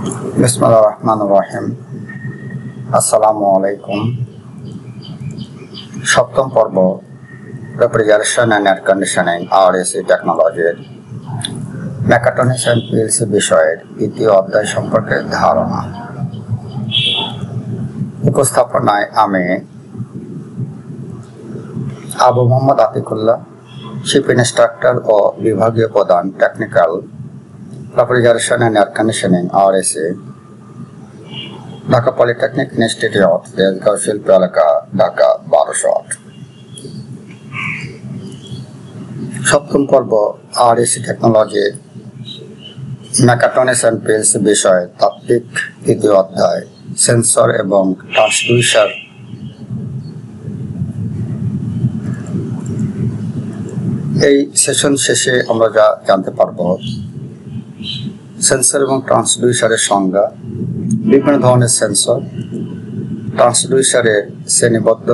বিসমিল্লাহির রহমানির রহিম। আসসালামু আলাইকুম। সপ্তম পর্ব refrigeration and air conditioning RAC টেকনোলজির মেকাট্রনিক্স অ্যান্ড পিএলসি বিষয়ের দ্বিতীয় অধ্যায় সম্পর্কে ধারণা। উপস্থাপনায় আমি আবু মোহাম্মদ আতিকুল্লাহ, চিফ ইনস্ট্রাক্টর ও বিভাগীয় প্রধান technical refrigeration and air conditioning RAC, Dhaka polytechnic institute, Tejgaon শিল্প এলাকা, ঢাকা 1208। সপ্তম পর্ব RAC technology mechatronics and PLC বিষয়ে তাত্ত্বিক তৃতীয় অধ্যায় সেন্সর এবং ট্রান্সডিউসার। এই সেশন শেষে আমরা যা জানতে পারব: সেন্সর এবং ট্রান্সডিউসারের সংজ্ঞা, বিভিন্ন ধরনের সেন্সর, ট্রান্সডিউসারের শ্রেণীবদ্ধ,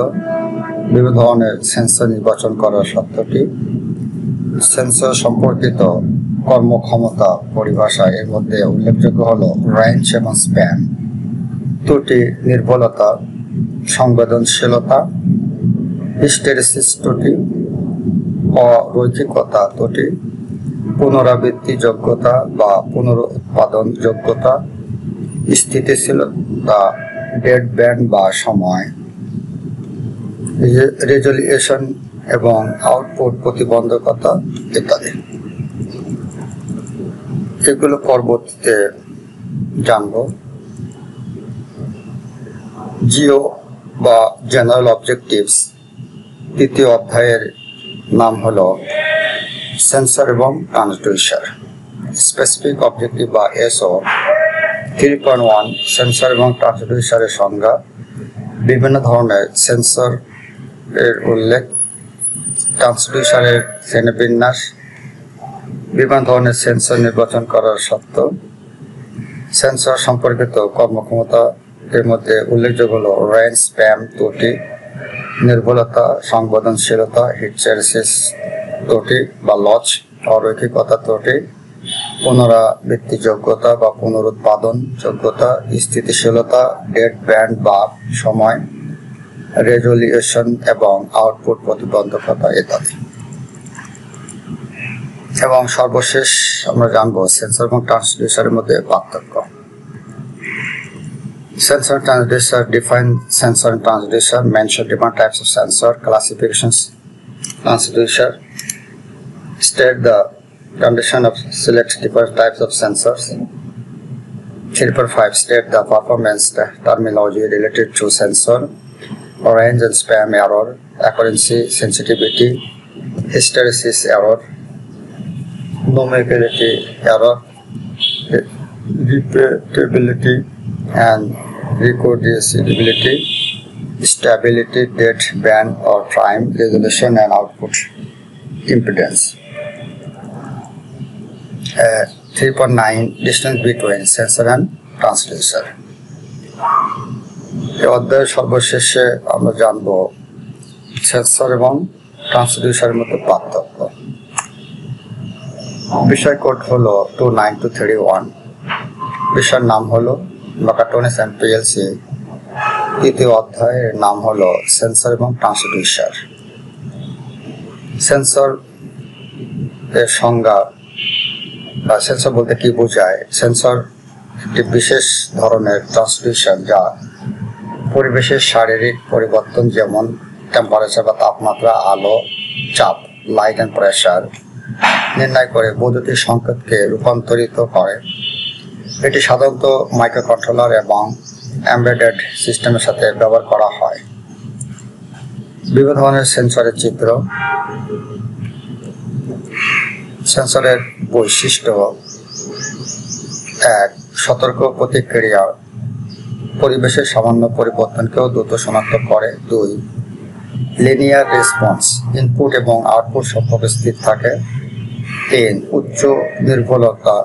বিভিন্ন ধরনের সেন্সর নির্বাচন করার সত্যটি, সেন্সর সম্পর্কিত কর্মক্ষমতা পরিভাষা। এর মধ্যে উল্লেখযোগ্য হল রেঞ্জ এবং স্প্যান, ত্রুটি নির্ভুলতা, সংবেদনশীলতা, হিস্টেরেসিস ত্রুটি, অরৈখিকতা ত্রুটি, পুনরাবৃত্তি যোগ্যতা বা পুনরুৎপাদন যোগ্যতা, স্থিতিশীলতা, ডেড ব্যান্ড বা সময়, রেজলিউশন এবং আউটপুট প্রতিবন্ধকতা ইত্যাদি। এগুলো পরবর্তীতে জানব। জিও বা জেনারেল অবজেক্টিভস তৃতীয় অধ্যায়ের নাম হলো সেন্সর এবং ট্রান্সডিউসার। স্পেসিফিক অবজেক্টিভ বা এসও 3.1 সেন্সর এবং ট্রান্সডিউসারের সংজ্ঞা, বিভিন্ন ধরনের সেন্সর এর উল্লেখ, ট্রান্সডিউসারের শ্রেণীবিন্যাস, বিভিন্ন ধরনের সেন্সর নির্বাচন করার সত্য, সেন্সর সম্পর্কিত কর্মক্ষমতা। এর মধ্যে উল্লেখযোগ্য হল রেঞ্জ, স্প্যান, ত্রুটি নির্ভুলতা, সংবেদনশীলতা, হিস্টেরেসিস ত্রুটি বা লচ, অরৈখিকতা ত্রুটি, পুনরাবৃত্তি যোগ্যতা বা পুনরুৎপাদন যোগ্যতা, স্থিতিশীলতা, ডেড ব্যান্ড বা সময়, রেজলিউশন এবং আউটপুট প্রতিবন্ধকতা ইত্যাদি। এবং সর্বশেষ আমরা জানবো সেন্সর এবং ট্রান্সডিউসারের মধ্যে পার্থক্য। Sensor and transducer. Define sensor and transducer. Mention different types of sensor. Classifications. Transducer. State the condition of select different types of sensors. 3.5. State the performance terminology related to sensor. Range and span error. Accuracy, sensitivity, hysteresis error, nomenclature error, repeatability and reproducibility, stability, dead band or time, resolution and output impedance. 3.9 Distance between sensor and transducer. এই অধ্যায়ের সর্বশেষে আমরা জানব sensor এবং ট্রান্সডিউসারের মধ্যে পার্থক্য। বিষয় code হলো 29231। বিষয়ের নাম হলো মেকাট্রনিক্স অ্যান্ড পিএলসি। তৃতীয় অধ্যায়ের নাম হলো সেন্সর এবং ট্রান্সডিউসার। সেন্সর এর সংজ্ঞা বা সেন্সর বলতে কি বোঝায়? সেন্সর একটি বিশেষ ধরনের ট্রান্সডিউসার যা পরিবেশের শারীরিক পরিবর্তন যেমন টেম্পারেচার বা তাপমাত্রা, আলো, চাপ, লাইট অ্যান্ড প্রেসার নির্ণয় করে বৈদ্যুতিক সংকেতকে রূপান্তরিত করে। এটি সাধারণত মাইক্রোকন্ট্রোলার এবং এমবেডেড সিস্টেমের সাথে ব্যবহার করা হয়। বিভিন্ন ধরনের সেন্সরের চিত্র। সেন্সরের বৈশিষ্ট্য: 1. সতর্ক প্রতিক্রিয়া, পরিবেশের সামান্য পরিবর্তনকেও দ্রুত শনাক্ত করে। 2. লিনিয়ার রেসপন্স, ইনপুট এবং আউটপুট সম্পর্কে স্থির থাকে। 3. উচ্চ নির্ভুলতা,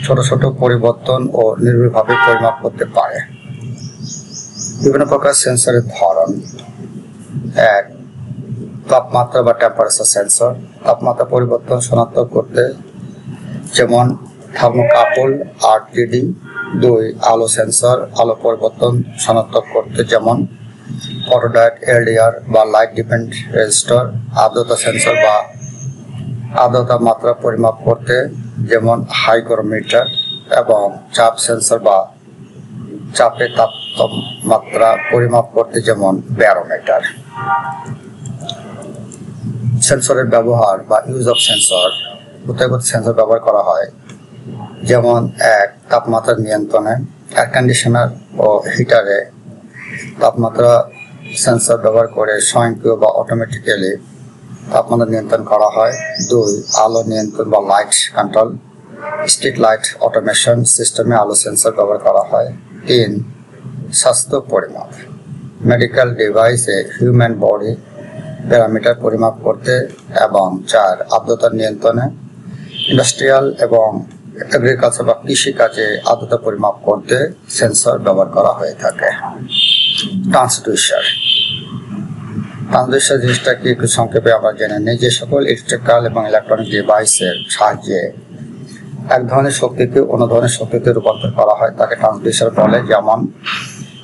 ছোট ছোট পরিবর্তন ও নির্ভুলভাবে পরিমাপ করতে পারে। বিভিন্ন প্রকার সেন্সরের ধরন: 1. তাপমাত্রা বা টেম্পারেচার সেন্সর, তাপমাত্রা পরিবর্তন শনাক্ত করতে, যেমন থার্মোকাপল RTD, 2 আলো সেন্সর আলো পরিবর্তন শনাক্ত করতে যেমন ফটোডায়োড LDR বা লাইট ডিপেন্ড রেজিস্টার, আর্দ্রতা সেন্সর বা আর্দ্রতা মাত্রা পরিমাপ করতে যেমন হাইগ্রোমিটার, এবং চাপ সেন্সর বা চাপে তাপমাত্রা পরিমাপ করতে যেমন ব্যারোমিটার। সেন্সরের ব্যবহার বা ইউজ অফ সেন্সর, কোথায় কোথায় সেন্সর ব্যবহার করা হয়, যেমন এক তাপমাত্রা নিয়ন্ত্রণে, এয়ার কন্ডিশনার ও হিটারে তাপমাত্রা সেন্সর ব্যবহার করে স্বয়ংক্রিয় বা অটোমেটিক্যালি তাপমাত্রা নিয়ন্ত্রণ করা হয়। 2 আলো নিয়ন্ত্রণ বা light control, street light automation সিস্টেমে আলো সেন্সর ব্যবহার করা হয়। 3 স্বাস্থ্য পরিমাপ, মেডিকেল ডিভাইসে হিউম্যান বডি প্যারামিটার পরিমাপ করতে, এবং 4 আর্দ্রতা নিয়ন্ত্রণে, ইন্ডাস্ট্রিয়াল এবং এগ্রিকালচার বা কৃষিকাজে আর্দ্রতা পরিমাপ করতে সেন্সর ব্যবহার করা হয়ে থাকে। ট্রান্সডিউসার জিনিসটা কি একটু সংক্ষেপে আমরা জেনে নিই। যে সকল ইলেকট্রিক্যাল এবং ইলেকট্রনিক ডিভাইসের সাহায্যে এক ধরনের শক্তিকে অন্য ধরনের শক্তিতে রূপান্তর করা হয় তাকে ট্রান্সডিউসার বলে। যেমন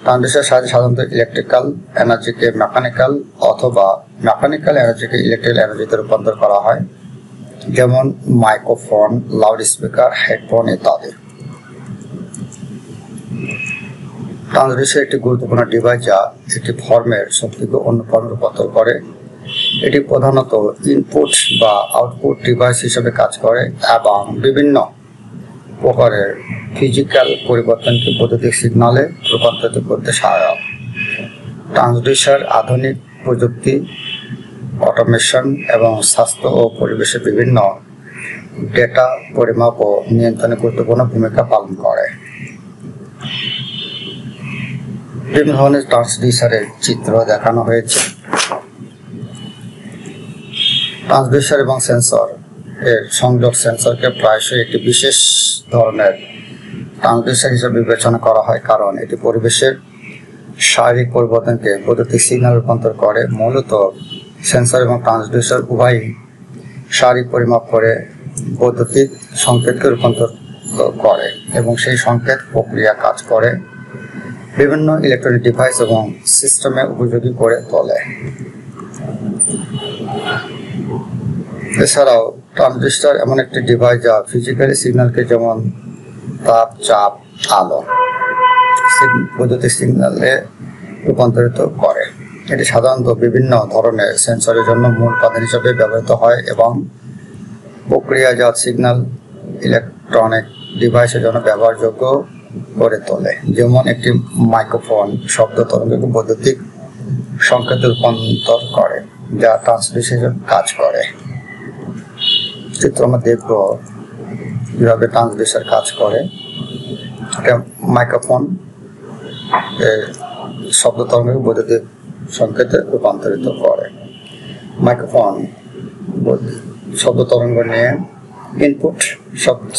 ট্রান্সডিউসার সাহায্যে সাধারণত ইলেকট্রিক্যাল এনার্জিকে মেকানিক্যাল অথবা মেকানিক্যাল এনার্জিকে ইলেকট্রিক্যাল এনার্জিতে রূপান্তর করা হয়, যেমন মাইক্রোফোন, লাউড স্পিকার, হেডফোন ইত্যাদি। ট্রান্সডিউসার একটি গুরুত্বপূর্ণ ডিভাইস যা একটি ফর্মের শক্তিকে অন্য ফর্মে রূপান্তর করে। এটি প্রধানত ইনপুট বা আউটপুট ডিভাইস হিসেবে কাজ করে এবং বিভিন্ন প্রকারের ফিজিক্যাল পরিবর্তনকে বৈদ্যুতিক সিগন্যালে রূপান্তরিত করতে সহায়ক। ট্রান্সডিউসার আধুনিক প্রযুক্তি, অটোমেশন এবং স্বাস্থ্য ও পরিবেশের বিভিন্ন ডেটা পরিমাপ ও নিয়ন্ত্রণে গুরুত্বপূর্ণ ভূমিকা পালন করে। বিভিন্ন ধরনের ট্রান্সডিউসারের চিত্র দেখানো হয়েছে। ট্রান্সডিউসার এবং সেন্সর এর সংযোগ সেন্সরকে প্রায়শই একটি বিশেষ ধরনের ট্রান্সডিউসার হিসেবে বিবেচনা করা হয়, কারণ এটি পরিবেশের শারীরিক পরিবর্তনকে বৈদ্যুতিক সিগন্যাল রূপান্তর করে। মূলত সেন্সর এবং ট্রান্সডিউসার উভয়ই শারীরিক পরিমাপ করে বৈদ্যুতিক সংকেতকে রূপান্তর করে এবং সেই সংকেত প্রক্রিয়া কাজ করে বিভিন্ন ইলেকট্রনিক ডিভাইস এবং সিস্টেমে উপযোগী করে তোলে। এছাড়াও ট্রানজিস্টর এমন একটি ডিভাইস যা ফিজিক্যালি সিগন্যালকে যেমন তাপ, চাপ, আলো বৈদ্যুতিক সিগন্যালে রূপান্তরিত করে। এটি সাধারণত বিভিন্ন ধরনের সেন্সরের জন্য মূল উপাদান হিসেবে ব্যবহৃত হয় এবং প্রক্রিয়াজাত সিগন্যাল ইলেকট্রনিক ডিভাইসের জন্য ব্যবহারযোগ্য করে তোলে। যেমন একটি মাইক্রোফোন শব্দ তরঙ্গকে বৈদ্যুতিক সংকেতে রূপান্তর করে যা ট্রান্সডিউসার কাজ করে। চিত্র আমরা দেখব কিভাবে ট্রান্সডিউসার কাজ করে। একটা মাইক্রোফোন শব্দ তরঙ্গকে বৈদ্যুতিক সংকেতে রূপান্তরিত করে। মাইক্রোফোন শব্দ তরঙ্গ নিয়ে ইনপুট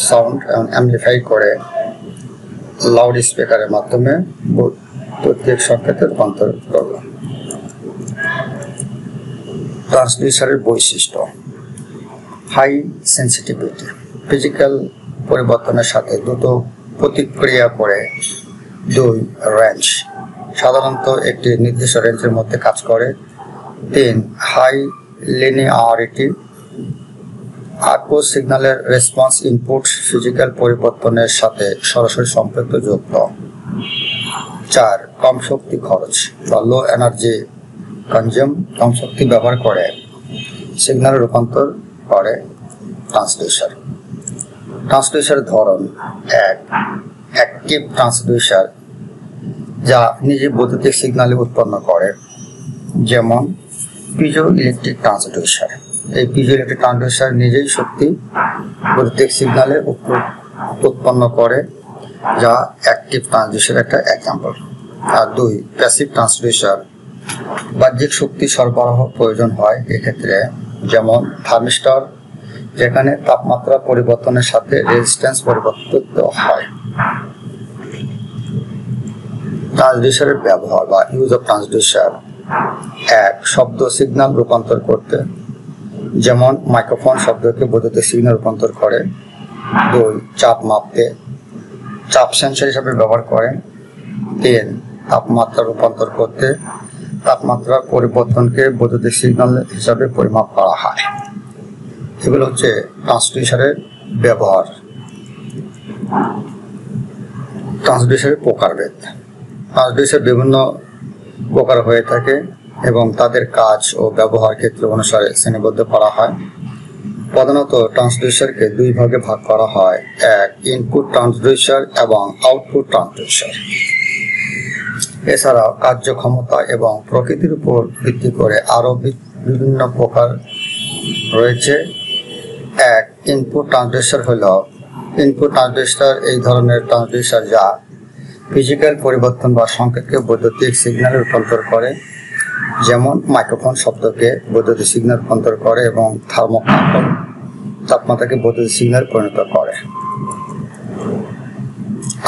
সাউন্ড অ্যাম্পলিফাই করে লাউড স্পিকারের মাধ্যমে বৈদ্যুতিক সংকেতে রূপান্তর করল। ট্রান্সডিউসারের বৈশিষ্ট্য: হাই সেন্সিটিভিটি, ফিজিক্যাল পরিবর্তনের সাথে দ্রুত প্রতিক্রিয়া করে। 2 রেঞ্জ, সাধারণত একটি নির্দিষ্ট রেঞ্জের মধ্যে কাজ করে। 3 হাই লিনিয়ারিটি, আউটপুট সিগন্যালের রেসপন্স ইনপুট ফিজিক্যাল পরিবর্তনের সাথে সরাসরি সম্পর্কযুক্ত। 4 কম শক্তি খরচ বা লো এনার্জি কনজিউম, কম শক্তি ব্যবহার করে সিগন্যালের রূপান্তর করে ট্রান্সডিউসার। ট্রান্সডিউসারের ধরন: 1 অ্যাক্টিভ ট্রান্সডিউসার, যা নিজে বৈদ্যুতিক সিগন্যাল উৎপন্ন করে, যেমন পিজো ইলেকট্রিক ট্রান্সডিউসার। এই পিজো ইলেকট্রিক ট্রান্সডিউসার নিজেই শক্তি বৈদ্যুতিক সিগন্যালে উৎপন্ন করে, যা অ্যাক্টিভ ট্রান্সডিউসার একটা এক্সাম্পল। আর 2 প্যাসিভ ট্রান্সডিউসার, বাহ্যিক শক্তি সরবরাহ প্রয়োজন হয় এক্ষেত্রে, যেমন থার্মিস্টর, যেখানে তাপমাত্রা পরিবর্তনের সাথে রেজিস্ট্যান্স পরিবর্তিত হয়। ট্রান্সডিউসারের ব্যবহার বা ইউজ অফ ট্রান্সডিউসার: 1 শব্দ সিগন্যাল রূপান্তর করতে, যেমন মাইক্রোফোন শব্দকে বৈদ্যুতিক সিগন্যাল রূপান্তর করে। 2 চাপ মাপতে চাপ সেন্সর হিসাবে ব্যবহার করেন। 3 তাপমাত্রা রূপান্তর করতে তাপমাত্রার পরিবর্তনকে বৈদ্যুতিক সিগন্যাল হিসাবে পরিমাপ করা হয়। এগুলো হচ্ছে ট্রান্সডিউসারের ব্যবহার। ট্রান্সডিউসারের প্রকারভেদ। ট্রান্সডিউসার বিভিন্ন প্রকার হয়ে থাকে এবং তাদের কাজ ও ব্যবহার ক্ষেত্র অনুসারে শ্রেণীবদ্ধ করা হয়। প্রধানত ট্রান্সডিউসারকে 2 ভাগে ভাগ করা হয়, এক ইনপুট ট্রান্সডিউসার এবং আউটপুট ট্রান্সডিউসার। এছাড়াও কার্যক্ষমতা এবং প্রকৃতির উপর ভিত্তি করে আরও বিভিন্ন প্রকার রয়েছে। এক ইনপুট ট্রান্সডিউসার হল ইনপুট ট্রান্সডিউসার এই ধরনের ট্রান্সডিউসার যা ফিজিক্যাল পরিবর্তন বা সংকেতকে বৈদ্যুতিক সিগন্যালে রূপান্তর করে, যেমন মাইক্রোফোন শব্দকে বৈদ্যুতিক সিগন্যাল রূপান্তর করে এবং থার্মোকাপল তাপমাত্রাকে বৈদ্যুতিক সিগন্যাল পরিণত করে।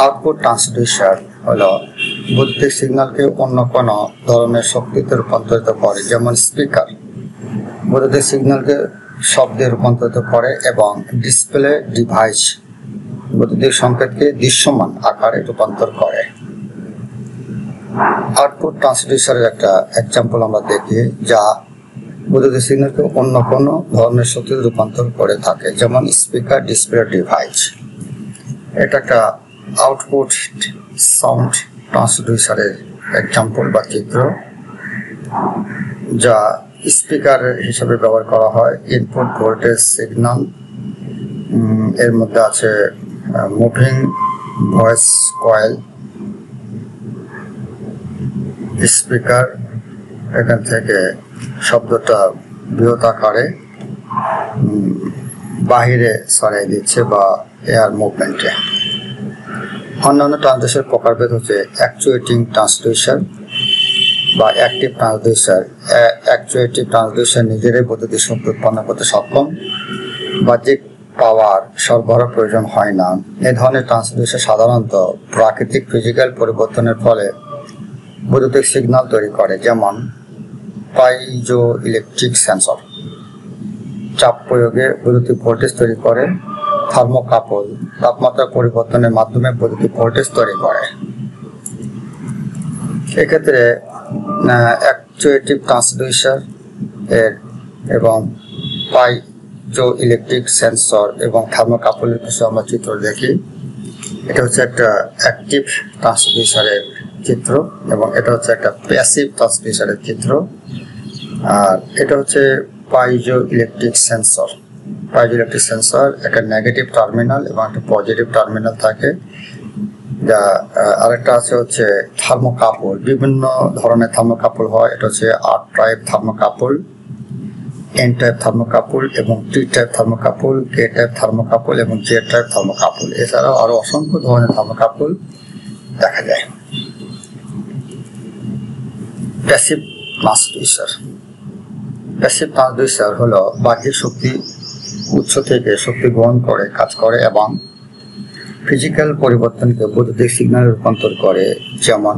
আউটপুট ট্রান্সডিউসার হলো বৈদ্যুতিক সিগন্যালকে অন্য কোনো ধরনের শক্তিতে রূপান্তরিত করে, যেমন স্পিকার বৈদ্যুতিক সিগন্যালকে শব্দে রূপান্তরিত করে এবং ডিসপ্লে ডিভাইস বৈদ্যুতিক সংকেতকে দৃশ্যমান আকারে রূপান্তর করে। আউটপুট ট্রান্সডিউসারের একটা এক্সাম্পল আমরা দেখি, যা বৈদ্যুতিক সিগন্যালকে অন্য কোনো ধরনের শক্তিতে রূপান্তর করে থাকে, যেমন স্পিকার ডিসপ্লে ডিভাইস। এটা একটা আউটপুট সাউন্ড ট্রান্সডিউসারের এক্সাম্পল বা চিত্র, যা স্পিকার হিসাবে ব্যবহার করা হয়। ইনপুট ভোল্টেজ সিগন্যাল, এর মধ্যে আছে মুভিং ভয়েস কয়েল, স্পিকার এখান থেকে শব্দটা বৃহৎ আকারে বাহিরে ছড়িয়ে দিচ্ছে বা এয়ার মুভমেন্টে। অন্যান্য ট্রান্সডিউসার প্রকারভেদ হচ্ছে অ্যাকচুয়েটিং ট্রান্সডিউসার বা অ্যাক্টিভ ট্রান্সডিউসার। অ্যাকচুয়েটিভ ট্রান্সডিউসার নিজেরাই বৈদ্যুতিক শক্তি উৎপন্ন করতে সক্ষম, বাহ্যিক পাওয়ার সরবরাহ প্রয়োজন হয় না। এ ধরনের ট্রান্সডিউসার সাধারণত প্রাকৃতিক ফিজিক্যাল পরিবর্তনের ফলে বৈদ্যুতিক সিগন্যাল তৈরি করে, যেমন পাইজো ইলেকট্রিক সেন্সর চাপ প্রয়োগে বৈদ্যুতিক ভোল্টেজ তৈরি করে। থার্মোকাপল তাপমাত্রা পরিবর্তনের মাধ্যমে বৈদ্যুতিক ভোল্টেজ তৈরি করে। এক্ষেত্রে অ্যাকচুয়েটিভ ট্রান্সডিউসার এর এবং পাইজো ইলেকট্রিক সেন্সর এবং থার্মোকাপলের কিছু আমরা চিত্র দেখি। এটা হচ্ছে একটা অ্যাক্টিভ ট্রান্সডিউসারের চিত্র এবং এটা হচ্ছে একটা প্যাসিভ ট্রান্সডিউসারের চিত্র। আর এটা হচ্ছে piezo electric sensor. Piezo electric sensor একটা নেগেটিভ টার্মিনাল এবং একটা পজিটিভ টার্মিনাল থাকে। যা আরেকটা আছে হচ্ছে থার্মোকাপল। বিভিন্ন ধরনের থার্মোকাপল হয়। এটা হচ্ছে R type thermocouple, N type thermocouple এবং T type thermocouple, K type thermocouple এবং জে টাইপ থার্মোকাপল। এছাড়াও আরো অসংখ্য ধরনের থার্মোকাপল দেখা যায়। Passive transducer. প্যাসিভ ট্রান্সডিউসার হলো বাহ্যিক শক্তি উৎস থেকে শক্তি গ্রহণ করে কাজ করে এবং ফিজিক্যাল পরিবর্তনকে বৈদ্যুতিক সিগন্যালে রূপান্তর করে, যেমন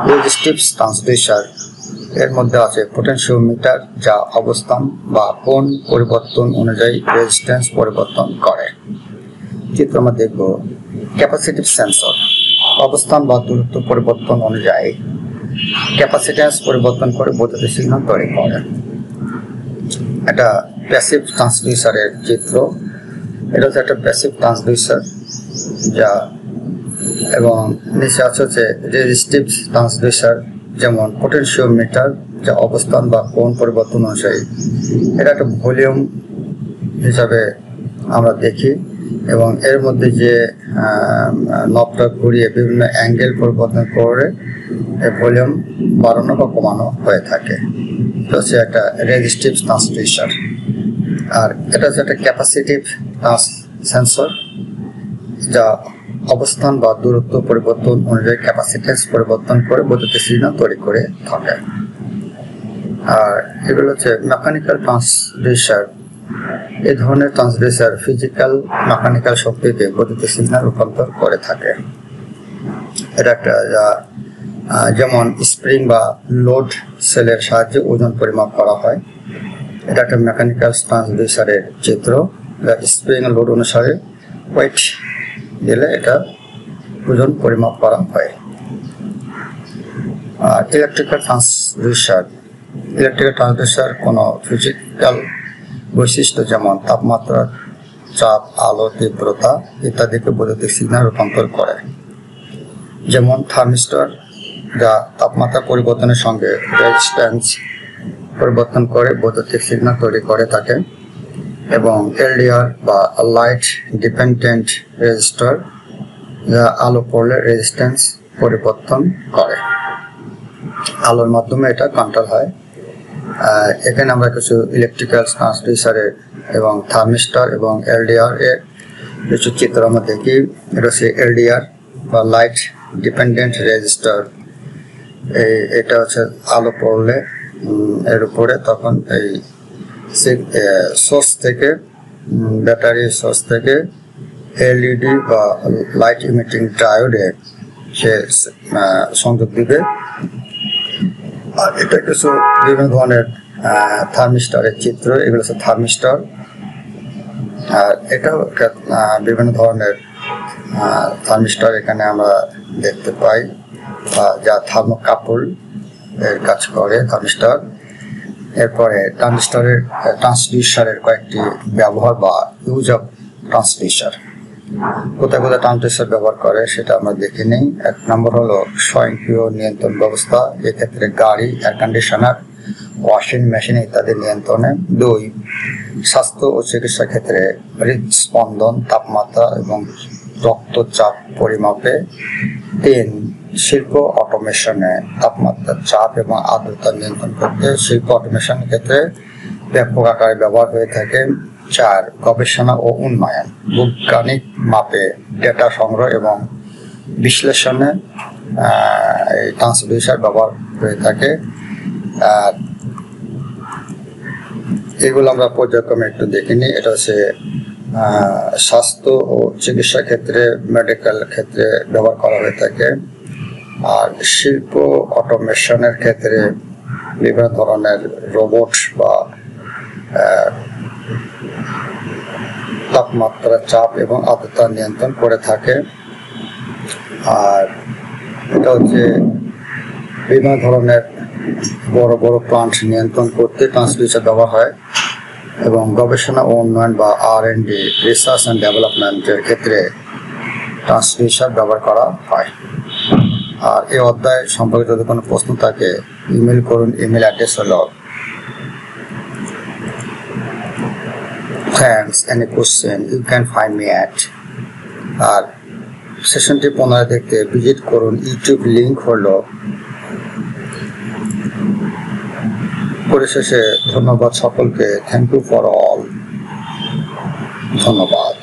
রেজিস্টিভ ট্রান্সডিউসার। এর মধ্যে আছে পোটেনশিওমিটার, যা অবস্থান বা কোণ পরিবর্তন অনুযায়ী রেজিস্ট্যান্স পরিবর্তন করে। চিত্র আমরা দেখব ক্যাপাসিটিভ সেন্সর। অবস্থান বা দূরত্ব পরিবর্তন অনুযায়ী ক্যাপাসিট্যান্স পরিবর্তন করে বৈদ্যুতিক সিগন্যাল তৈরি করে। এটা প্যাসিভ ট্রান্সডিউসারের চিত্র। এটা হচ্ছে একটা প্যাসিভ ট্রান্সডিউসার যা এবং নিচে আছে হচ্ছে রেজিস্টিভ ট্রান্সডিউসার, যেমন পোটেনশিওমিটার, যা অবস্থান বা কোণ পরিবর্তন অনুযায়ী। এটা একটা ভলিউম হিসাবে আমরা দেখি এবং এর মধ্যে যে নবটা ঘুরিয়ে বিভিন্ন অ্যাঙ্গেল পরিবর্তন করে ভলিউম বাড়ানো বা কমানো হয়ে থাকে। এটা হচ্ছে একটা রেজিস্টিভ ট্রান্সডিউসার। আর এটা হচ্ছে একটা ক্যাপাসিটিভ সেন্সর, যা অবস্থান বা দূরত্ব পরিবর্তন অনুযায়ী ক্যাপাসিট্যান্স পরিবর্তন করে বৈদ্যুতিক সিগন্যাল তৈরি করে থাকে। আর এগুলো হচ্ছে মেকানিক্যাল ট্রান্সডিউসার। এই ধরনের ট্রান্সডিউসার ফিজিক্যাল মেকানিক্যাল শক্তিকে বৈদ্যুতিক সিগন্যাল রূপান্তর করে থাকে। এটা একটা যেমন স্প্রিং বা লোড সেলের সাহায্যে ওজন পরিমাপ করা হয়। এটা একটা মেকানিক্যাল ট্রান্সডিউসারের চিত্র। স্প্রিং লোড অনুসারে ওয়েট দিলে এটা ওজন পরিমাপ করা হয়। আর ইলেকট্রিক্যাল ট্রান্সডিউসার কোনো ফিজিক্যাল বৈশিষ্ট্য যেমন তাপমাত্রা, চাপ, আলো তীব্রতা ইত্যাদিকে বৈদ্যুতিক সিগন্যাল রূপান্তর করে। যেমন থার্মিস্টর, যা তাপমাত্রা পরিবর্তনের সঙ্গে রেজিস্ট্যান্স পরিবর্তন করে বৈদ্যুতিক সিগন্যাল তৈরি করে থাকে, এবং এলডিআর বা লাইট ডিপেন্ডেন্ট রেজিস্টর, যা আলো পড়লে রেজিস্ট্যান্স পরিবর্তন করে। আলোর মাধ্যমে এটা কন্ট্রোল হয়। এখানে আমরা কিছু ইলেকট্রিক্যাল ট্রান্সডিউসারের এবং থার্মিস্টর এবং এলডিআর এর কিছু চিত্র আমরা দেখি। এটা হচ্ছে এলডিআর বা লাইট ডিপেন্ডেন্ট রেজিস্টার। এটা হচ্ছে আলো পড়লে এর উপরে তখন এই সোর্স থেকে, ব্যাটারি সোর্স থেকে এলইডি বা লাইট ইমিটিং ডায়োডে সে সংযোগ দিবে। আর এটা কিছু বিভিন্ন ধরনের থার্মিস্টরের চিত্র, এগুলো হচ্ছে থার্মিস্টর। আর এটাও বিভিন্ন ধরনের থার্মিস্টর এখানে আমরা দেখতে পাই, যা থার্মোকাপল এর কাজ করে থার্মিস্টর। এরপরে ট্রান্সডিউসারের কয়েকটি ব্যবহার বা ইউজ অফ ট্রান্সডিউসার। কোথায় কোথায় ট্রান্সডিউসার ব্যবহার করে সেটা আমরা দেখে নিই। 1 নম্বর হলো স্বয়ংক্রিয় নিয়ন্ত্রণ ব্যবস্থা, এক্ষেত্রে গাড়ি, এয়ার কন্ডিশনার, ওয়াশিং মেশিন ইত্যাদি নিয়ন্ত্রণে। 2, স্বাস্থ্য ও চিকিৎসা ক্ষেত্রে হৃদস্পন্দন, তাপমাত্রা এবং রক্তচাপ পরিমাপে। 3, শিল্প অটোমেশনে তাপমাত্রা, চাপ এবং আর্দ্রতা নিয়ন্ত্রণ করতে শিল্প অটোমেশনের ক্ষেত্রে ব্যাপক আকারে ব্যবহার হয়ে থাকে। 4, গবেষণা ও উন্নয়ন, বৈজ্ঞানিক মাপে ডেটা সংগ্রহ এবং বিশ্লেষণে এই ট্রান্সডিউসার ব্যবহার হয়ে থাকে। এগুলো আমরা পর্যায়ক্রমে একটু দেখে নিই। এটা হচ্ছে স্বাস্থ্য ও চিকিৎসা ক্ষেত্রে, মেডিকেল ক্ষেত্রে ব্যবহার করা হয়ে থাকে। আর শিল্প অটোমেশনের ক্ষেত্রে বিভিন্ন ধরনের রোবট বা তাপমাত্রা, চাপ এবং আর্দ্রতা নিয়ন্ত্রণ করে থাকে। আর এটা হচ্ছে বিভিন্ন ধরনের বড় বড় প্লান্ট নিয়ন্ত্রণ করতে ট্রান্সডিউসার ব্যবহার হয়, এবং গবেষণা ও উন্নয়ন বা R&D, রিসার্চ অ্যান্ড ডেভেলপমেন্টের ক্ষেত্রে ট্রান্সডিউসার ব্যবহার করা হয়। আর এই অধ্যায় সম্পর্কে যদি কোনো প্রশ্ন থাকে ইমেল করুন। ইমেল অ্যাড্রেস হলো thanks, any question you can find me at। আর সেশনটি পুনরায় দেখতে ভিজিট করুন ইউটিউব, লিঙ্ক হলো। পরিশেষে ধন্যবাদ সকলকে। Thank you for all. ধন্যবাদ।